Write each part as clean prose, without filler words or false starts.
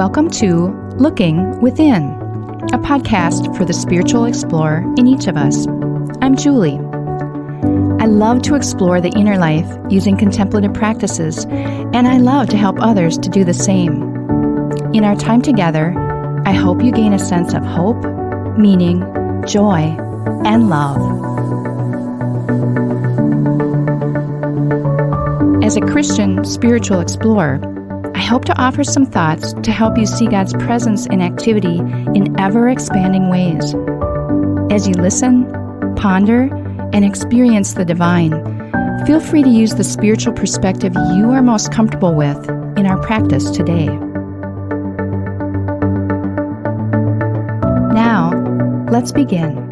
Welcome to Looking Within, a podcast for the spiritual explorer in each of us. I'm Julie. I love to explore the inner life using contemplative practices, and I love to help others to do the same. In our time together, I hope you gain a sense of hope, meaning, joy, and love. As a Christian spiritual explorer, I hope to offer some thoughts to help you see God's presence and activity in ever-expanding ways. As you listen, ponder, and experience the divine, feel free to use the spiritual perspective you are most comfortable with in our practice today. Now, let's begin.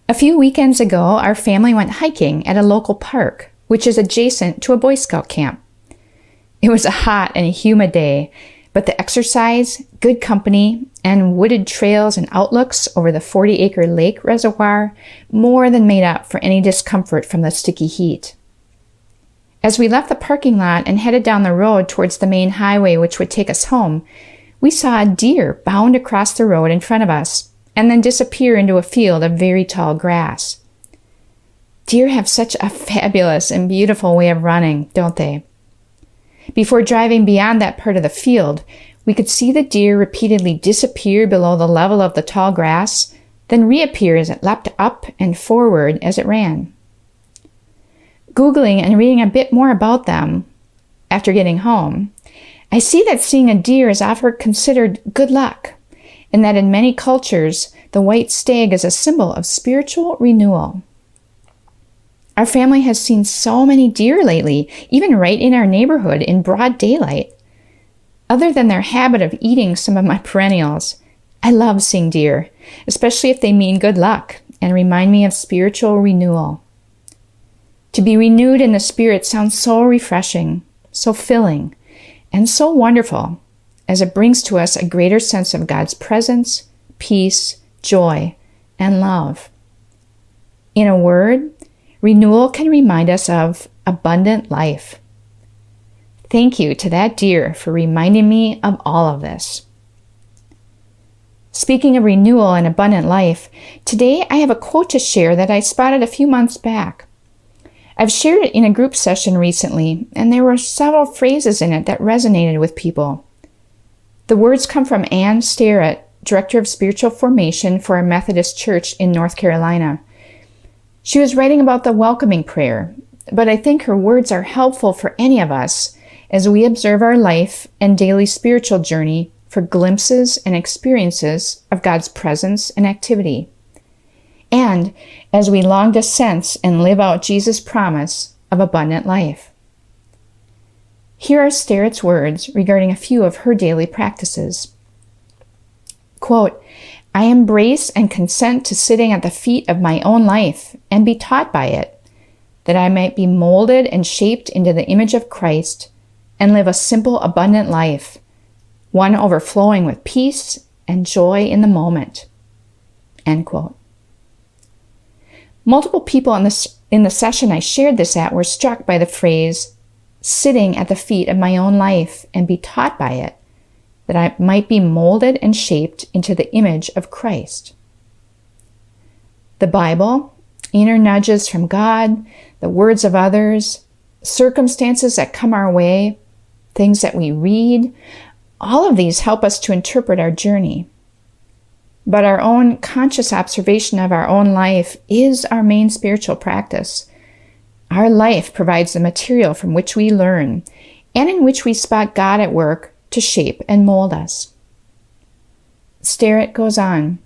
A few weekends ago, our family went hiking at a local park, which is adjacent to a Boy Scout camp. It was a hot and humid day, but the exercise, good company, and wooded trails and outlooks over the 40-acre lake reservoir more than made up for any discomfort from the sticky heat. As we left the parking lot and headed down the road towards the main highway which would take us home, we saw a deer bound across the road in front of us and then disappear into a field of very tall grass. Deer have such a fabulous and beautiful way of running, don't they? Before driving beyond that part of the field, we could see the deer repeatedly disappear below the level of the tall grass, then reappear as it leapt up and forward as it ran. Googling and reading a bit more about them after getting home, I see that seeing a deer is often considered good luck, and that in many cultures, the white stag is a symbol of spiritual renewal. Our family has seen so many deer lately, even right in our neighborhood in broad daylight. Other than their habit of eating some of my perennials, I love seeing deer, especially if they mean good luck and remind me of spiritual renewal. To be renewed in the spirit sounds so refreshing, so filling, and so wonderful, as it brings to us a greater sense of God's presence, peace, joy, and love. In a word, renewal can remind us of abundant life. Thank you to that deer for reminding me of all of this. Speaking of renewal and abundant life, today I have a quote to share that I spotted a few months back. I've shared it in a group session recently, and there were several phrases in it that resonated with people. The words come from Ann Starrett, Director of Spiritual Formation for a Methodist church in North Carolina. She was writing about the welcoming prayer, but I think her words are helpful for any of us as we observe our life and daily spiritual journey for glimpses and experiences of God's presence and activity, and as we long to sense and live out Jesus' promise of abundant life. Here are Starrett's words regarding a few of her daily practices. Quote, I embrace and consent to sitting at the feet of my own life and be taught by it, that I might be molded and shaped into the image of Christ and live a simple, abundant life, one overflowing with peace and joy in the moment. End quote. Multiple people in the session I shared this at were struck by the phrase, sitting at the feet of my own life and be taught by it, that I might be molded and shaped into the image of Christ. The Bible, inner nudges from God, the words of others, circumstances that come our way, things that we read, all of these help us to interpret our journey. But our own conscious observation of our own life is our main spiritual practice. Our life provides the material from which we learn and in which we spot God at work to shape and mold us. Starrett goes on,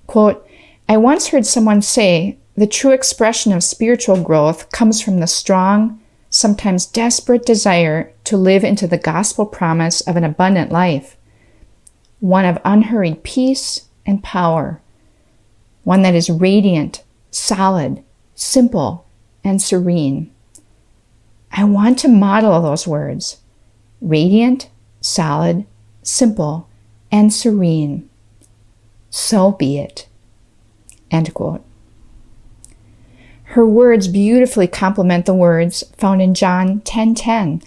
quote, I once heard someone say the true expression of spiritual growth comes from the strong, sometimes desperate desire to live into the gospel promise of an abundant life, one of unhurried peace and power, one that is radiant, solid, simple, and serene. I want to model those words, radiant, solid, simple, and serene. So be it. End quote. Her words beautifully complement the words found in John 10:10,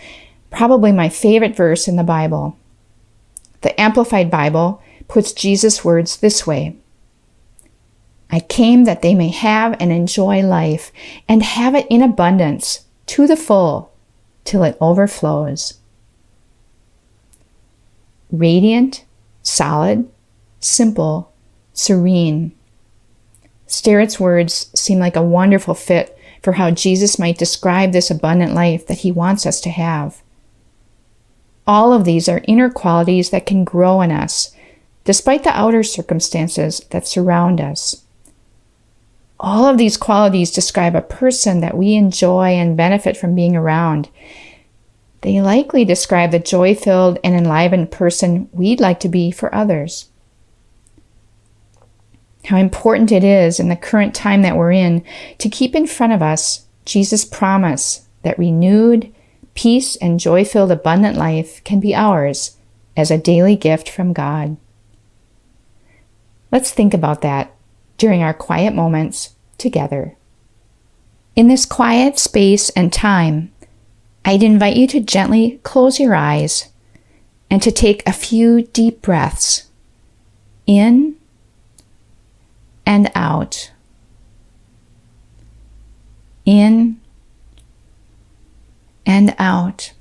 probably my favorite verse in the Bible. The Amplified Bible puts Jesus' words this way: I came that they may have and enjoy life, and have it in abundance, to the full, till it overflows. Radiant, solid, simple, serene. Starrett's words seem like a wonderful fit for how Jesus might describe this abundant life that he wants us to have. All of these are inner qualities that can grow in us, despite the outer circumstances that surround us. All of these qualities describe a person that we enjoy and benefit from being around. They likely describe the joy-filled and enlivened person we'd like to be for others. How important it is in the current time that we're in to keep in front of us Jesus' promise that renewed, peace and joy-filled abundant life can be ours as a daily gift from God. Let's think about that during our quiet moments together. In this quiet space and time, I'd invite you to gently close your eyes and to take a few deep breaths in and out. In and out.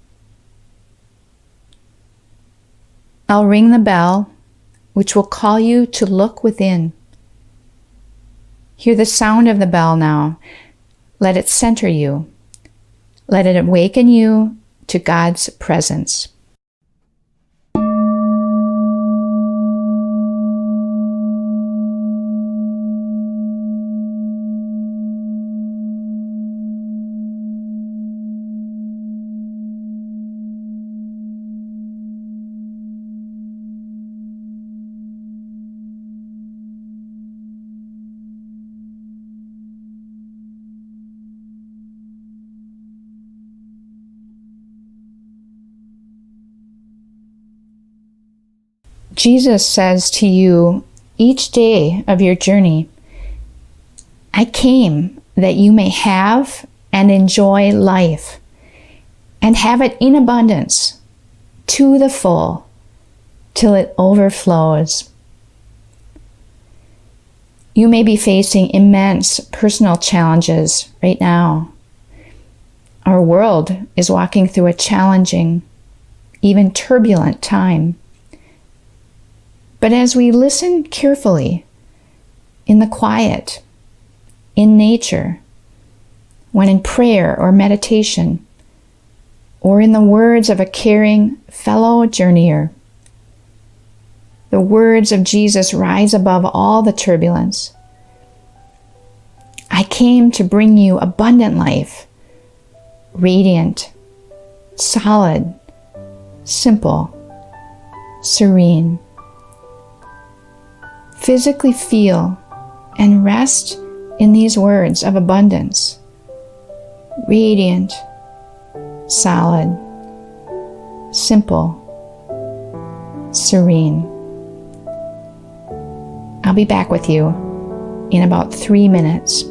I'll ring the bell, which will call you to look within. Hear the sound of the bell now. Let it center you. Let it awaken you to God's presence. Jesus says to you each day of your journey, I came that you may have and enjoy life, and have it in abundance, to the full, till it overflows. You may be facing immense personal challenges right now. Our world is walking through a challenging, even turbulent time. But as we listen carefully, in the quiet, in nature, when in prayer or meditation, or in the words of a caring fellow journeyer, the words of Jesus rise above all the turbulence. I came to bring you abundant life, radiant, solid, simple, serene. Physically feel and rest in these words of abundance. Radiant, solid, simple, serene. I'll be back with you in about 3 minutes.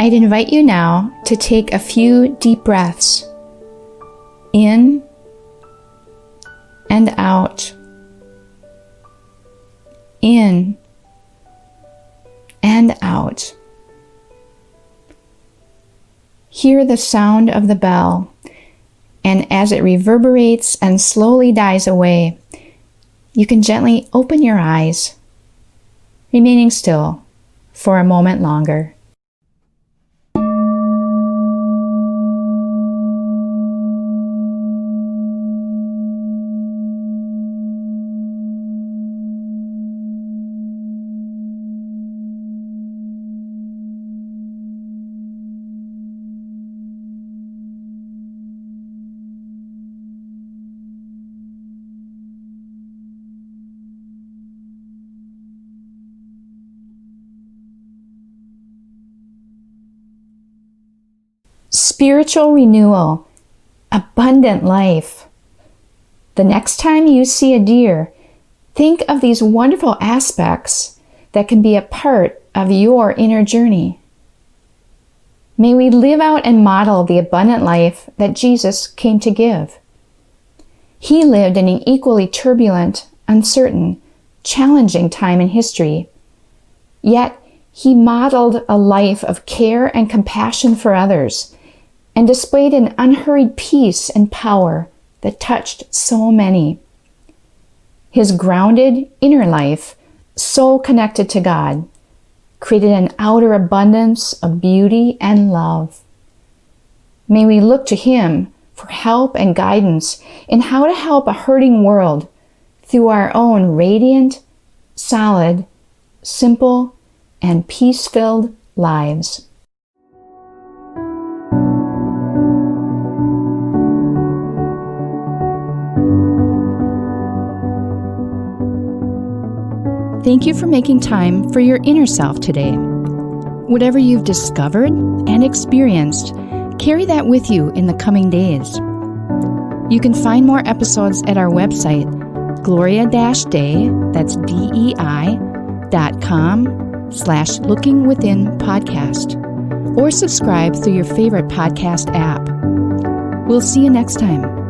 I'd invite you now to take a few deep breaths in and out, in and out. Hear the sound of the bell, and as it reverberates and slowly dies away, you can gently open your eyes, remaining still for a moment longer. Spiritual renewal, abundant life. The next time you see a deer, think of these wonderful aspects that can be a part of your inner journey. May we live out and model the abundant life that Jesus came to give. He lived in an equally turbulent, uncertain, challenging time in history. Yet, he modeled a life of care and compassion for others, and displayed an unhurried peace and power that touched so many. His grounded inner life, so connected to God, created an outer abundance of beauty and love. May we look to him for help and guidance in how to help a hurting world through our own radiant, solid, simple, and peace-filled lives. Thank you for making time for your inner self today. Whatever you've discovered and experienced, carry that with you in the coming days. You can find more episodes at our website, gloria-day, that's DEI.com/lookingwithinpodcast, or subscribe through your favorite podcast app. We'll see you next time.